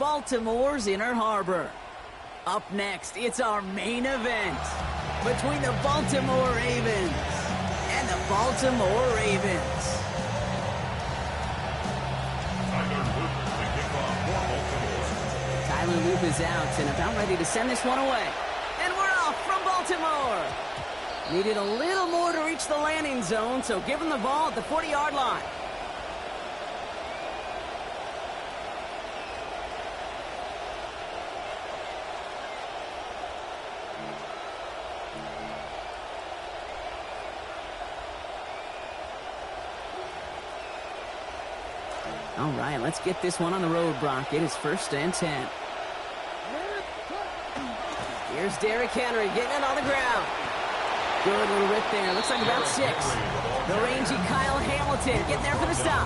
Baltimore's Inner Harbor. Up next, it's our main event between the Baltimore Ravens and the Baltimore Ravens. Tyler Loop is out and about ready to send this one away. And we're off from Baltimore. Needed a little more to reach the landing zone, so give him the ball at the 40-yard line. All right, let's get this one on the road, Brock. It is 1st and 10. Here's Derrick Henry getting it on the ground. Good little rip there. Looks like about 6. The rangy Kyle Hamilton getting there for the stop.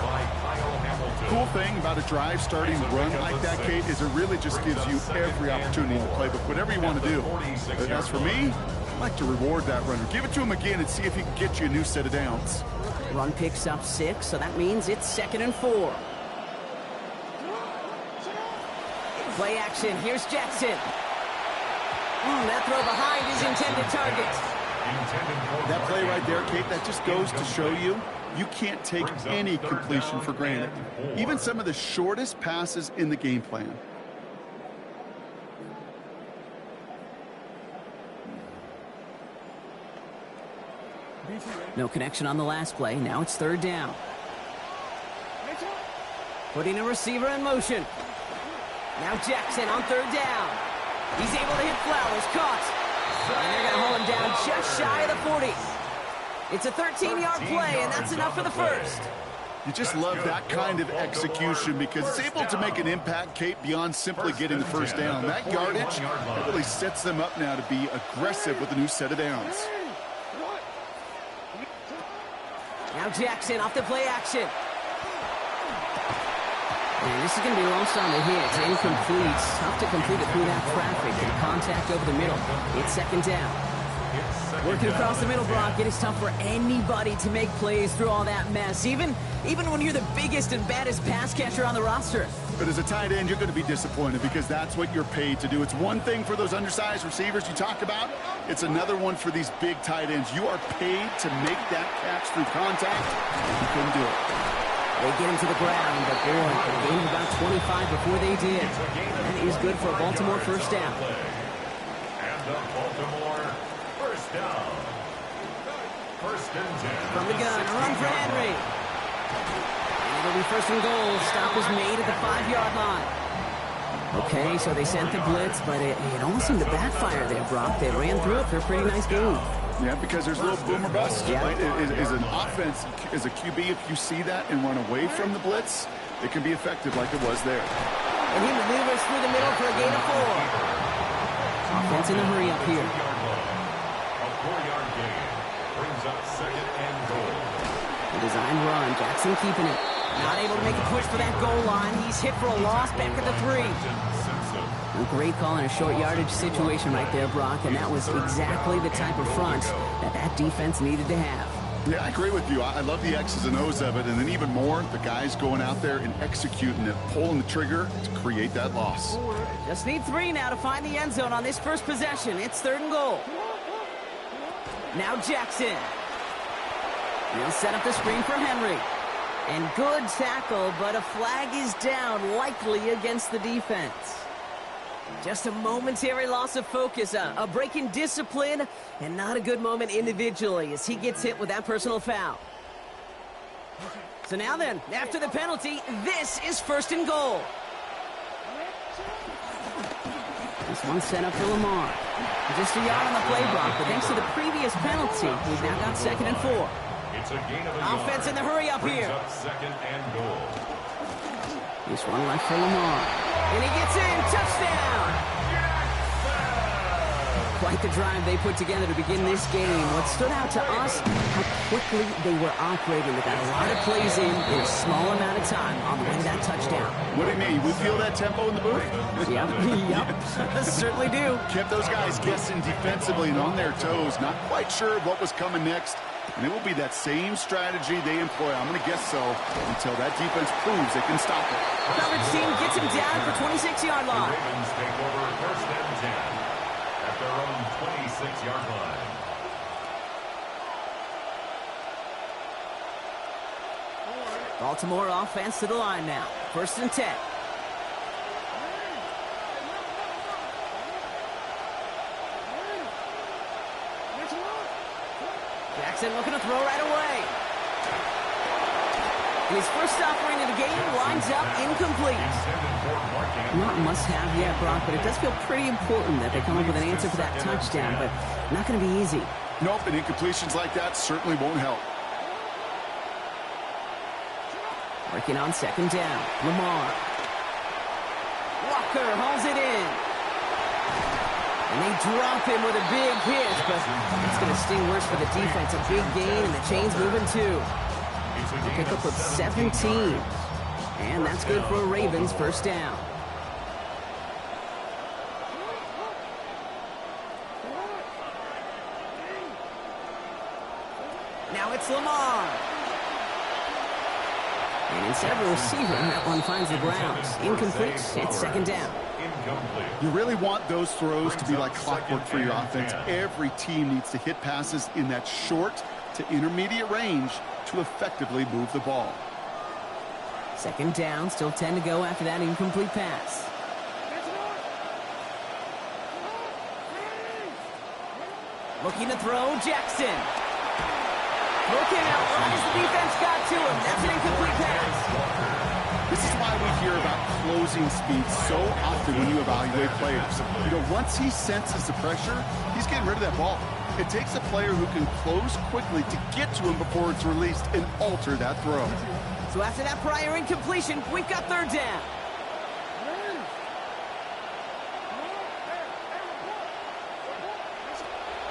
Cool thing about a drive starting to run like that, Kate, is it really just gives you every opportunity in the playbook, whatever you want to do. But as for me, I like to reward that runner. Give it to him again and see if he can get you a new set of downs. Run picks up 6, so that means it's 2nd and 4. Play action. Here's Jackson. That throw behind his intended target. That play right there, Kate, that just goes to show you can't take any completion for granted. Even some of the shortest passes in the game plan. No connection on the last play. Now it's 3rd down. Putting a receiver in motion. Now Jackson on 3rd down. He's able to hit Flowers. Caught. And they're going to hold him down just shy of the 40. It's a 13-yard play, and that's enough for the first. You just love that kind of execution because it's able to make an impact, Kate, beyond simply getting the 1st down. That yardage really sets them up now to be aggressive with a new set of downs. Now Jackson off the play action. And this is going to be lost on the hit. Incomplete. Tough to complete it through that traffic and contact over the middle. It's 2nd down. Working across the middle, Brock, it is tough for anybody to make plays through all that mess, even when you're the biggest and baddest pass catcher on the roster. But as a tight end, you're going to be disappointed because that's what you're paid to do. It's one thing for those undersized receivers you talk about. It's another one for these big tight ends. You are paid to make that catch through contact, and you couldn't do it. They get him to the ground, but boy, they gained about 25 before they did. That is good for a Baltimore 1st down. And the Baltimore 1st down. 1st and 10. From the gun, a run for Henry. And it'll be 1st and goal. Stop is made at the 5-yard line. Okay, so they sent the blitz, but it almost seemed to backfire there, Brock. They ran through it for a pretty nice game. Yeah, because there's a little boom or bust, yeah. right? As an offense, as a QB, if you see that and run away from the blitz, it can be effective like it was there. And he maneuvers through the middle for a gain of 4. Offense in a hurry up here. A 4-yard gain brings up 2nd and goal. The design run, Jackson keeping it. Not able to make a push for that goal line. He's hit for a loss back at the 3. A great call in a short yardage situation right there, Brock, and that was exactly the type of front that defense needed to have. Yeah, I agree with you. I love the X's and O's of it, and then even more, the guys going out there and executing it, pulling the trigger to create that loss. Just need 3 now to find the end zone on this first possession. It's 3rd and goal. Now Jackson. He'll set up the screen for Henry. And good tackle, but a flag is down, likely against the defense. Just a momentary loss of focus, a break in discipline, and not a good moment individually as he gets hit with that personal foul. So now then, after the penalty, this is 1st and goal. This one set up for Lamar. Just a yard on the play block, but thanks to the previous penalty, we've now got 2nd and 4. It's a gain of a Offense in the hurry up here. Up 2nd and goal. This one left for Lamar. And he gets in. Touchdown! Quite the drive they put together to begin this game. What stood out to us, how quickly they were operating. They got a lot of plays in a small amount of time on the way to that touchdown. What do you mean? We feel that tempo in the booth? Yep. Certainly do. Kept those guys guessing defensively and on their toes. Not quite sure what was coming next. And it will be that same strategy they employ, I'm going to guess so, until that defense proves they can stop it. Coverage team gets him down for 26-yard The line. Ravens take over first and 10 at their own 26-yard line. Baltimore offense to the line now. First and 10. Jackson looking to throw right away. And his first offering of the game lines up incomplete. Not a must-have yet, Brock, but it does feel pretty important that they come up with an answer for that touchdown, but not going to be easy. Nope, and incompletions like that certainly won't help. Working on second down. Lamar. Walker hauls it in. And they drop him with a big hit, but it's going to sting worse for the defense. A big gain, and the chain's moving too. A pickup of 17. And that's good for a Ravens first down. Now it's Lamar. And instead of a receiver, that one finds the ground. Incomplete. It's second down. You really want those throws to be like clockwork for your offense. Every team needs to hit passes in that short to intermediate range to effectively move the ball. Second down, still 10 to go after that incomplete pass. Looking to throw, Jackson. Looking out right as the defense got to him. That's an incomplete pass. This is why we hear about closing speed so often when you evaluate players. You know, once he senses the pressure, he's getting rid of that ball. It takes a player who can close quickly to get to him before it's released and alter that throw. So after that prior incompletion, we've got third down.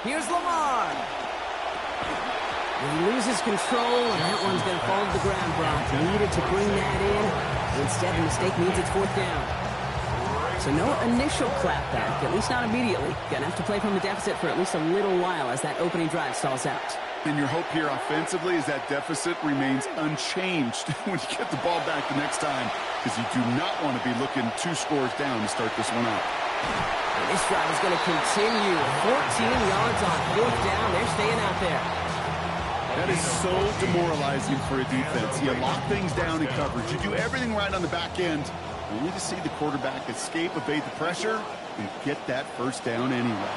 Here's Lamar. And he loses control, and that one's going to fall to the ground, Brock. Needed to bring that in. Instead, the mistake means it's fourth down. So no initial clapback, at least not immediately. Going to have to play from the deficit for at least a little while as that opening drive stalls out. And your hope here offensively is that deficit remains unchanged when you get the ball back the next time, because you do not want to be looking 2 scores down to start this one out. And this drive is going to continue. 14 yards on fourth down. They're staying out there. That is so demoralizing for a defense. You lock things down in coverage. You do everything right on the back end. Only to see the quarterback escape, evade the pressure, and get that first down anyway.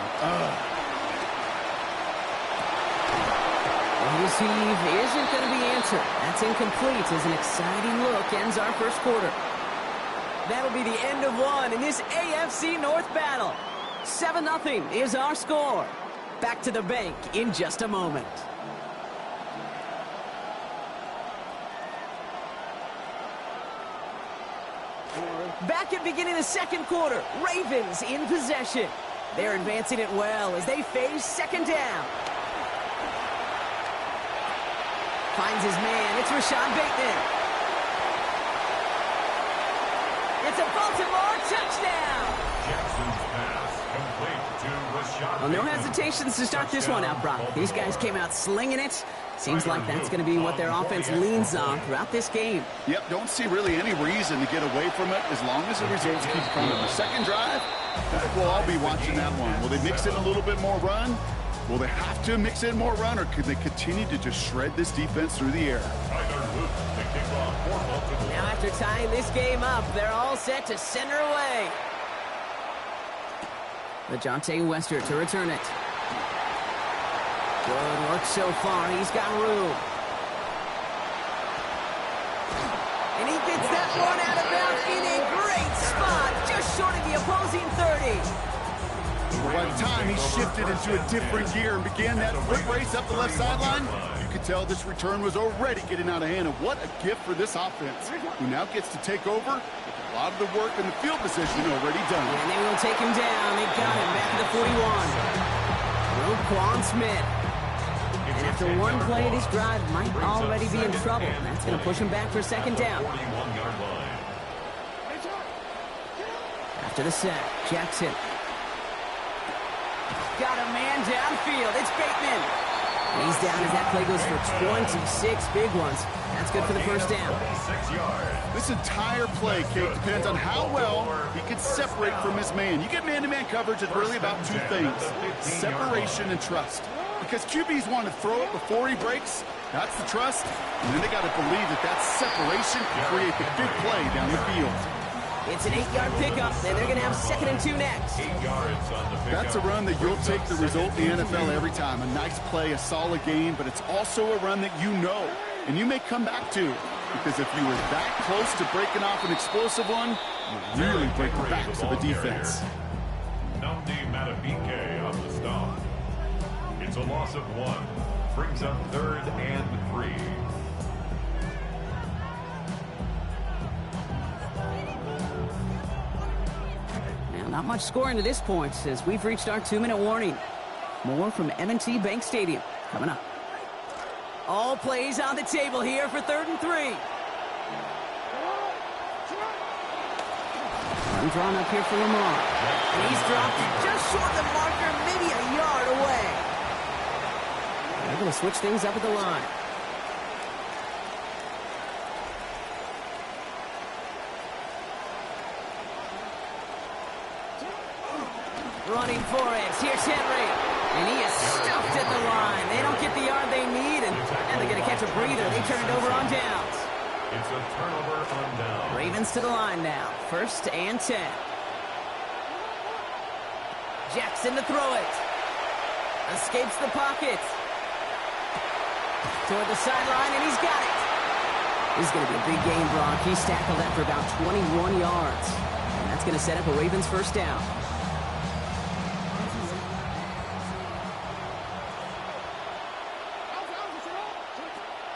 The receive isn't going to be answered. That's incomplete as an exciting look ends our first quarter. That'll be the end of one in this AFC North battle. 7-0 is our score. Back to the bank in just a moment. Back at beginning the second quarter, Ravens in possession. They're advancing it well as they face second down. Finds his man. It's Rashad Bateman. It's a Baltimore touchdown. Jackson's pass complete to Rashad Well, no Bateman. hesitations to start this one out, Brock. These guys came out slinging it. Seems like that's going to be what their offense leans on throughout this game. Yep, don't see really any reason to get away from it as long as the results keep coming. The second drive, we'll all be watching that one. Will they mix in a little bit more run? Will they have to mix in more run, or could they continue to just shred this defense through the air? Now after tying this game up, they're all set to center away. LeJohntay Wester to return it. Good work so far. He's got room. And he gets that one out of bounds in a great spot, just short of the opposing 30. By the time he shifted into a different gear and began that foot race up the left sideline, you could tell this return was already getting out of hand. And what a gift for this offense, who now gets to take over with a lot of the work in the field position already done. And they will take him down. They got him back to the 41. Roquan Smith. And after one play, this drive might already be in trouble. That's going to push him back for second down. After the sack, Jackson. Got a man downfield. It's Bateman. And he's down as that play goes for 26 big ones. That's good for the first down. 6 yards. This entire play, Kate, depends on how well he can separate from his man. You get man-to-man coverage, it's really about two things: separation and trust. Because QBs want to throw it before he breaks. That's the trust. And then they got to believe that that separation can create the big play down the field. It's an 8-yard pickup, and they're going to have 2nd and 2 next. 8 yards on the pickup. That's a run that you'll take the result in the NFL every time. A nice play, a solid game, but it's also a run that you know, and you may come back to. Because if you were that close to breaking off an explosive one, you really break the backs of a defense. Namdi Matabike on the stop. It's a loss of 1. Brings up 3rd and 3. Now, not much scoring to this point as we've reached our 2-minute warning. More from M&T Bank Stadium coming up. All plays on the table here for 3rd and 3. Run drawn up here for Lamar. And he's dropped just short of the marker, maybe a yard away. They're going to switch things up at the line. Running for it. Here's Henry. And he is stuffed at the line. They don't get the yard they need, and they're going to catch a breather. They turn it over on downs. It's a turnover on down. Ravens to the line now. 1st and 10. Jackson to throw it. Escapes the pocket. Toward the sideline, and he's got it. This is going to be a big game, Brock. He's tackled after about 21 yards. And that's going to set up a Ravens 1st down.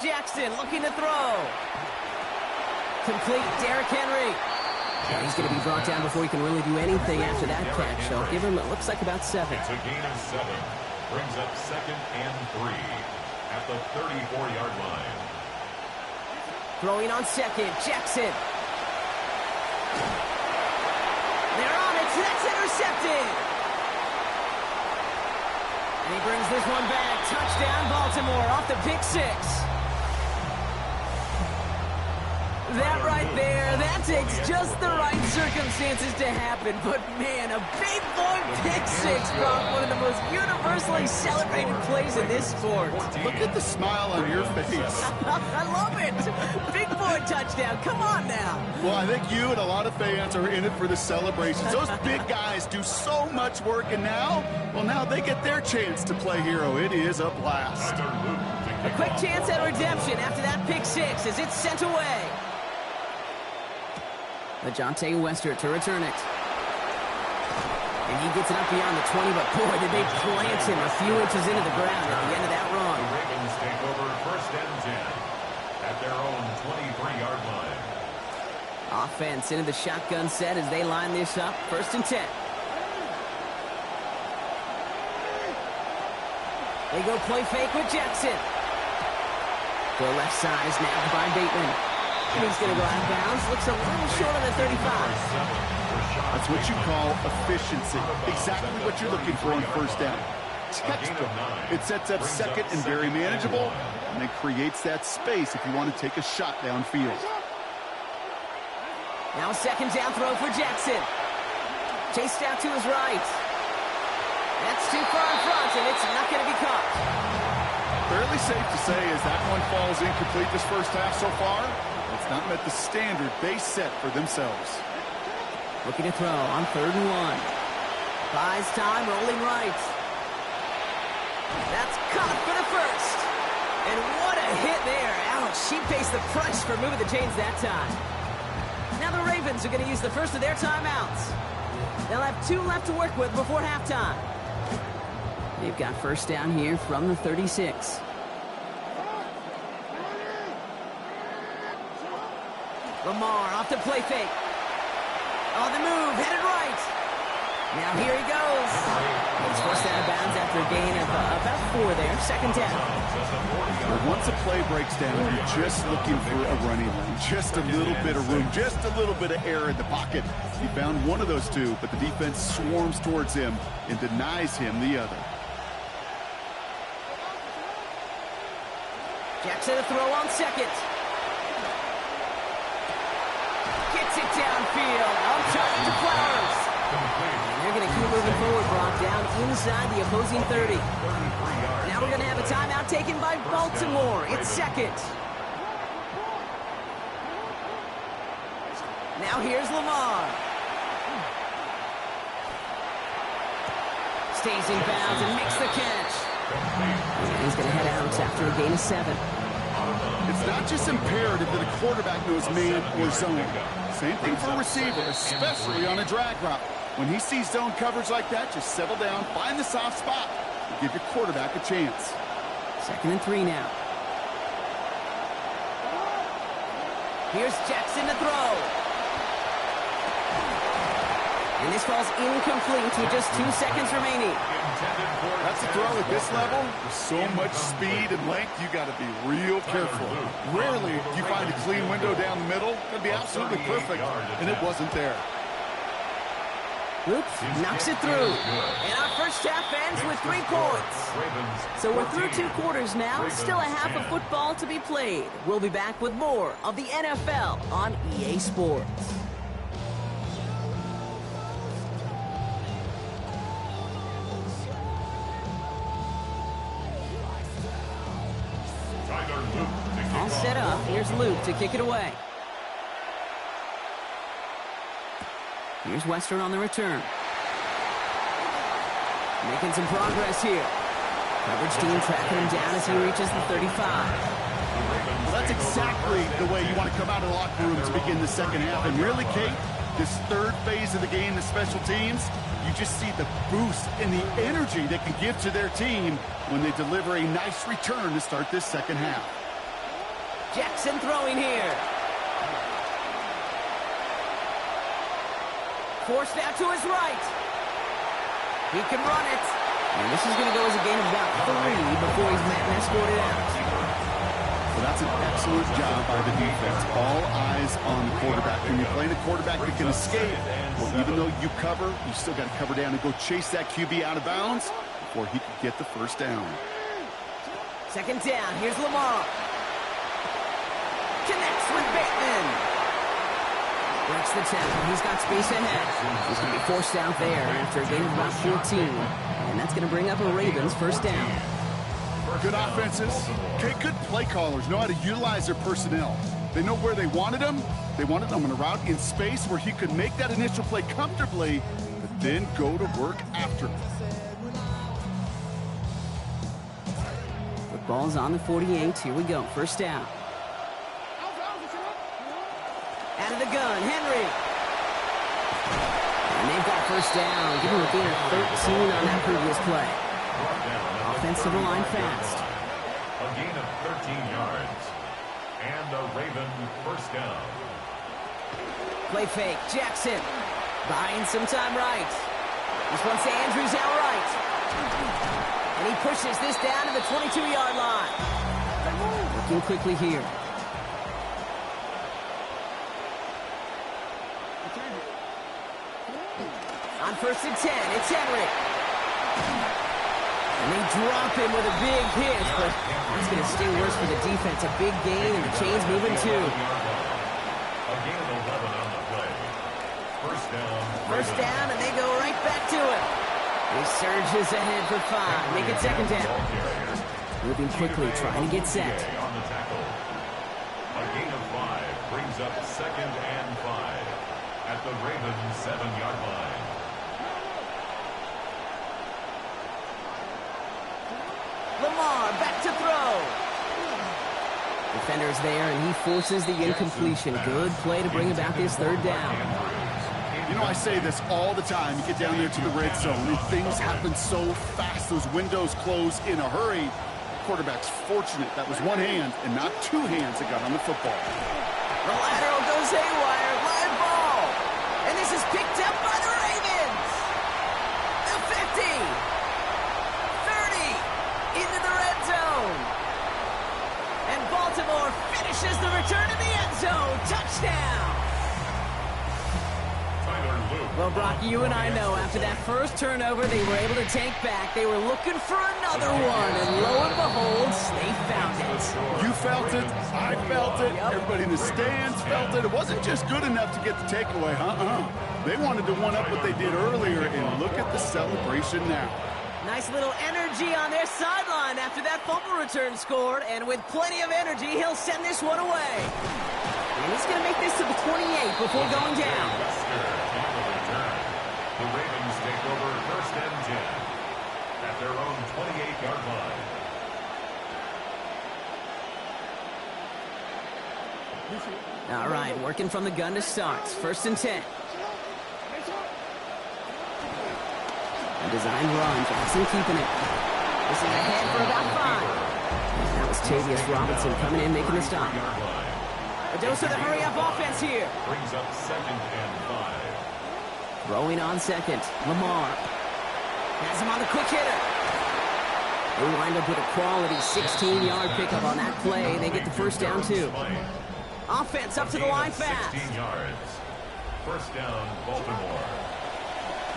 Jackson looking to throw. Complete, Derrick Henry. And he's going to be brought down before he can really do anything after that catch. So give him, it looks like about 7. It's a gain of 7. Brings up 2nd and 3 at the 34-yard line. Throwing on 2nd, Jackson. They're on it, that's intercepted. And he brings this one back. Touchdown, Baltimore, off the pick 6. That right there, that takes just the right circumstances to happen. But, man, a big boy pick 6, Brock, one of the most universally celebrated plays in this sport. Look at the smile on your face. I love it. Big boy touchdown. Come on now. Well, I think you and a lot of fans are in it for the celebrations. Those big guys do so much work, and now they get their chance to play hero. It is a blast. A quick chance at redemption after that pick 6 as it's sent away. LeJohntay Westert to return it. And he gets it up beyond the 20, but boy, did they plant him a few inches into the ground at the end of that run. The Ravens take over 1st and 10 at their own 23-yard line. Offense into the shotgun set as they line this up. 1st and 10. They go play fake with Jackson. Go left side is nabbed by Bateman. And he's going to go out of bounds. Looks a little short on the 35. That's what you call efficiency. Exactly what you're looking for on 1st down. Textbook. It sets up 2nd and very manageable, and it creates that space if you want to take a shot downfield. Now a 2nd down throw for Jackson. Chased out to his right. That's too far in front, and it's not going to be caught. Fairly safe to say as that one falls incomplete this 1st half so far, it's not met the standard they set for themselves. Looking to throw on 3rd and 1. Buys time, rolling right. That's caught for the 1st. And what a hit there. Ouch, she pays the price for moving the chains that time. Now the Ravens are going to use the first of their timeouts. They'll have 2 left to work with before halftime. They've got 1st down here from the 36. Lamar off the play fake. On the move, headed right. Now here he goes. He's forced out of bounds after a gain of about 4 there. 2nd down. Well, once a play breaks down, you're just looking for a running lane. Just a little bit of room, just a little bit of air in the pocket. He found one of those 2, but the defense swarms towards him and denies him the other. Jackson to throw on second. Gets it downfield. On target to Flowers. And they're going to keep moving forward, Brock, down inside the opposing 30. Now we're going to have a timeout taken by Baltimore. It's second. Now here's Lamar. Stays in bounds and makes the catch. He's going to head out after a gain of 7. It's not just imperative that a quarterback knows man or zone. Same thing for a receiver, especially on a drag route. When he sees zone coverage like that, just settle down, find the soft spot, and give your quarterback a chance. 2nd and 3 now. Here's Jackson to throw. And this falls incomplete with just 2 seconds remaining. That's a throw at this level. With so much speed and length, you got to be real careful. Rarely do you find a clean window down the middle. It'd be absolutely perfect, and it wasn't there. Oops, knocks it through. And our first half ends with 3 points. So we're through 2 quarters now. Still a half of football to be played. We'll be back with more of the NFL on EA Sports. All set up. Here's Luke to kick it away. Here's Western on the return. Making some progress here. Coverage team tracking him down as he reaches the 35. Well, that's exactly the way you want to come out of the locker room to begin the second half. And really, Kate, this third phase of the game, the special teams, you just see the boost and the energy they can give to their team when they deliver a nice return to start this second half. Jackson throwing here. Forced out to his right. He can run it. And this is going to go as a gain of about 3 before he's met and escorted out. Well, that's an excellent job by the defense. All eyes on the quarterback. When you're playing a quarterback that can escape, well, even though you cover, you still got to cover down and go chase that QB out of bounds before he can get the first down. 2nd down. Here's Lamar. Connects with Bateman. Breaks the tackle. He's got space ahead. He's going to be forced out there after a gain of about 14. And that's going to bring up a Ravens first down. Good offenses. Okay, good play callers know how to utilize their personnel. They know where they wanted them. They wanted them on a route in space where he could make that initial play comfortably, but then go to work after. Football's on the 48. Here we go. First down. Out of the gun, Henry. And they've got first down. Give him a gain of 13 on that previous play. Offensive line fast. A gain of 13 yards. And a Raven first down. Play fake, Jackson. Buying some time right. This one's to Andrews out right. And he pushes this down to the 22-yard line. Looking quickly here. On 1st and 10, it's Henry. And they drop him with a big hit, but it's going to sting worse for the defense. A big gain, and the chain's moving too. A gain of 11 on the play. First down, and they go right back to it. He surges ahead for 5. Make it 2nd down. Moving quickly, trying to get set. On the tackle. A gain of 5 brings up 2nd and 5 at the Ravens 7-yard line. Lamar back to throw. Defender's there, and he forces the incompletion. Good play to bring about this 3rd down. You know, I say this all the time. You get down there to the red zone, and things happen so fast. Those windows close in a hurry. The quarterback's fortunate that was one hand and not 2 hands that got on the football. The lateral goes haywire. Live ball. And this is picked up by the Ravens. The 50. Into the red zone. And Baltimore finishes the return to the end zone. Touchdown. Tyler Luke. Well, Brock, Brock, you and I know after that first turnover, they were able to take back. They were looking for another one, and lo and behold, they found it. You felt it. I felt it. Yep. Everybody in the stands felt it. It wasn't just good enough to get the takeaway. They wanted to one-up what they did earlier, and look at the celebration now. Nice little energy on their sideline after that fumble return scored, and with plenty of energy, he'll send this one away. And he's going to make this to the 28 before going down. The Ravens take over 1st and 10 at their own 28-yard line. All right, working from the gun to start. 1st and 10. A designed run. Jackson keeping it. This is ahead for about 5. That was Tavius Robinson coming in, making the stop. A dose of the hurry-up offense here. Brings up 2nd and 5. Throwing on 2nd. Lamar. Has him on the quick hitter. They wind up with a quality 16-yard pickup on that play. They get the first down, too. Offense up to the line fast. 16 yards. 1st down, Baltimore.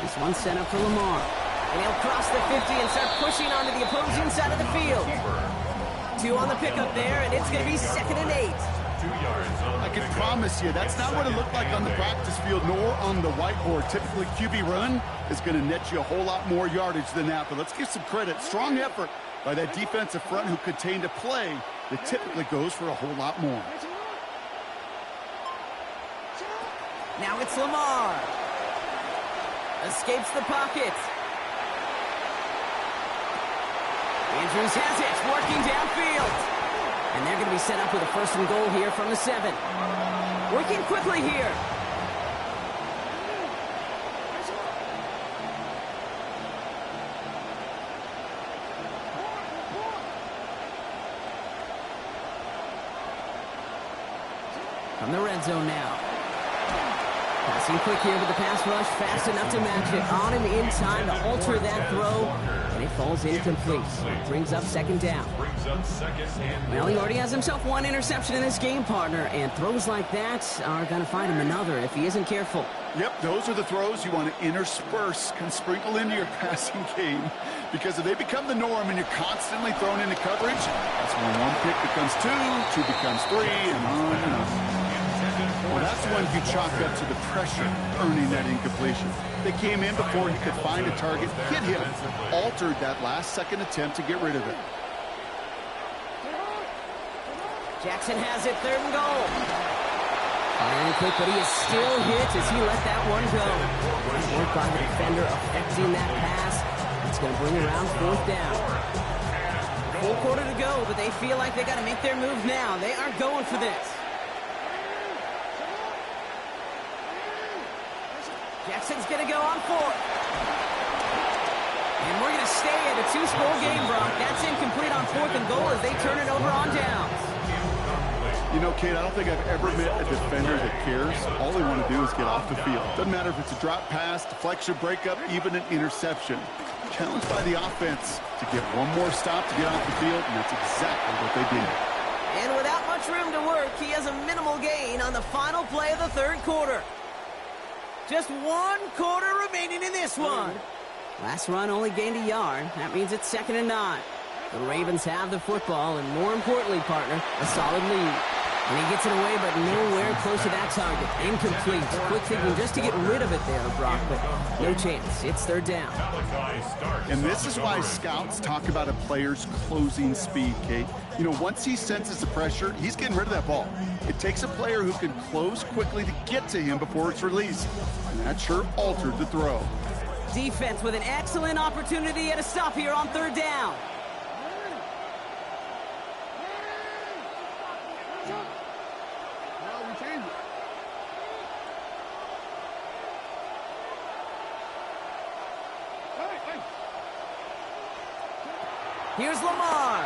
This one set up for Lamar. And he'll cross the 50 and start pushing onto the opposing side of the field. 2 on the pickup there, and it's going to be 2nd and 8. 2 yards on the I can promise you, that's not what it looked like on the practice field nor on the whiteboard. Typically, QB run is going to net you a whole lot more yardage than that. But let's give some credit. Strong effort by that defensive front who contained a play that typically goes for a whole lot more. Now it's Lamar. Escapes the pocket. Andrews has it, working downfield. And they're going to be set up with a 1st and goal here from the 7. Working quickly here. From the red zone now. Passing quick here with the pass rush, fast enough to match it. On him in time to alter that throw, and it falls incomplete. Brings up 2nd down. Well, he already has himself 1 interception in this game, partner, and throws like that are going to find him another if he isn't careful. Yep, those are the throws you want to intersperse, can sprinkle into your passing game. Because if they become the norm and you're constantly thrown into coverage, that's when 1 pick becomes 2, 2 becomes 3, and on and on. Well, that's when you chalk up to the pressure earning that incompletion. They came in before he could find a target, hit him, altered that last-second attempt to get rid of it. Jackson has it, 3rd and goal. Firing quick, but he is still hit as he let that one go. Nice work by the defender affecting that pass. It's going to bring around 4th down. Full quarter to go, but they feel like they got to make their move now. They are going for this. Jackson's going to go on 4th. And we're going to stay at a 2-score game, Brock. That's incomplete on 4th and goal as they turn it over on downs. You know, Kate, I don't think I've ever met a defender that cares. All they want to do is get off the field. Doesn't matter if it's a drop pass, deflection, breakup, even an interception. Challenged by the offense to get one more stop to get off the field, and that's exactly what they did. And without much room to work, he has a minimal gain on the final play of the 3rd quarter. Just 1 quarter remaining in this one. Last run only gained a yard. That means it's 2nd and 9. The Ravens have the football, and more importantly, partner, a solid lead. And he gets it away, but nowhere close to that target. Incomplete. Quick thinking just to get rid of it there, Brock, but no chance. It's 3rd down. And this is why scouts talk about a player's closing speed, Kate. You know, once he senses the pressure, he's getting rid of that ball. It takes a player who can close quickly to get to him before it's released. And that sure altered the throw. Defense with an excellent opportunity at a stop here on 3rd down. Here's Lamar.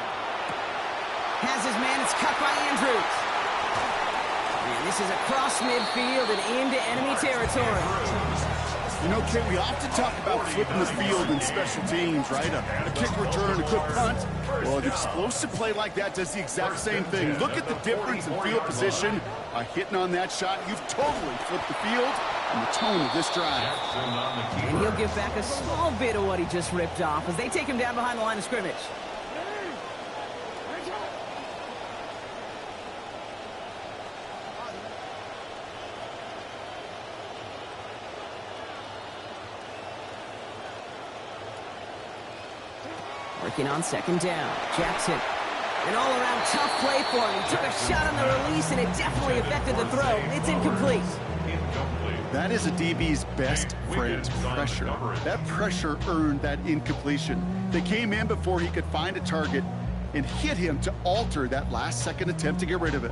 Has his man. It's cut by Andrews. And this is across midfield and into enemy territory. You know, Kate, we often talk about flipping the field in special teams, right? A kick return, a quick punt. Well, an explosive play like that does the exact same thing. Look at the difference in field position. By hitting on that shot, you've totally flipped the field. and the tone of this drive. And he'll give back a small bit of what he just ripped off as they take him down behind the line of scrimmage. Working on second down. Jackson. An all-around tough play for him. He took a shot on the release, and it definitely affected the throw. It's incomplete. That is a DB's best friend, pressure. That pressure earned that incompletion. They came in before he could find a target and hit him to alter that last-second attempt to get rid of it.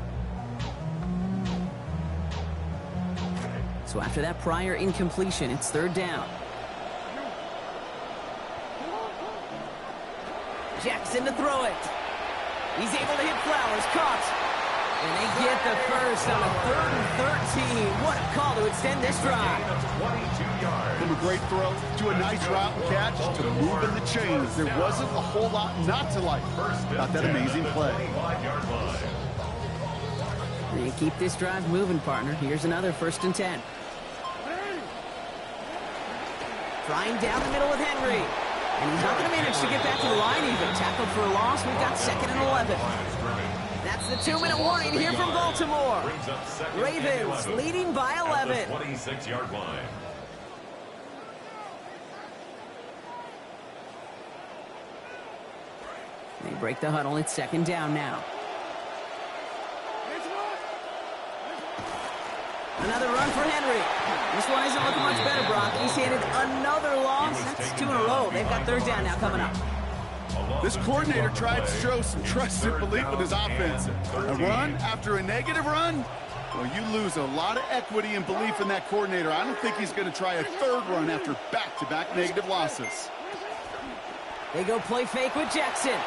So after that prior incompletion, it's third down. Jackson to throw it. He's able to hit Flowers. Caught. And they get the first on a 3rd and 13. What a call to extend this drive. From a great throw to a nice route and catch to moving the chains. There wasn't a whole lot not to like about that amazing play. And you keep this drive moving, partner. Here's another 1st and 10. Trying down the middle with Henry. And he's not going to manage to get back to the line even. Tackled for a loss. We've got 2nd and 11. That's the 2-minute warning here from Baltimore. Ravens leading by 11. 26-yard line. They break the huddle. It's 2nd down now. Another run for Henry. This one isn't looking much better, Brock. He's handed another loss. That's 2 in a row. They've got 3rd down now coming up. This coordinator tried to show some trust and belief in his offense. A run after a negative run? Well, you lose a lot of equity and belief in that coordinator. I don't think he's going to try a 3rd run after back-to-back negative losses. They go play fake with Jackson.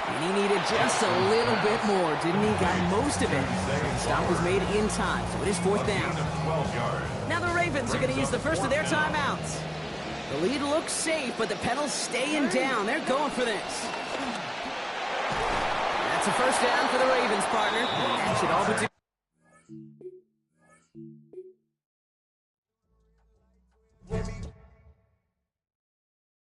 And he needed just a little bit more, didn't he? Got most of it. The stop was made in time, so it is 4th down. Now the Ravens are going to use the first of their timeouts. The lead looks safe, but the pedals staying down. They're going for this. That's a 1st down for the Ravens, partner. That should all be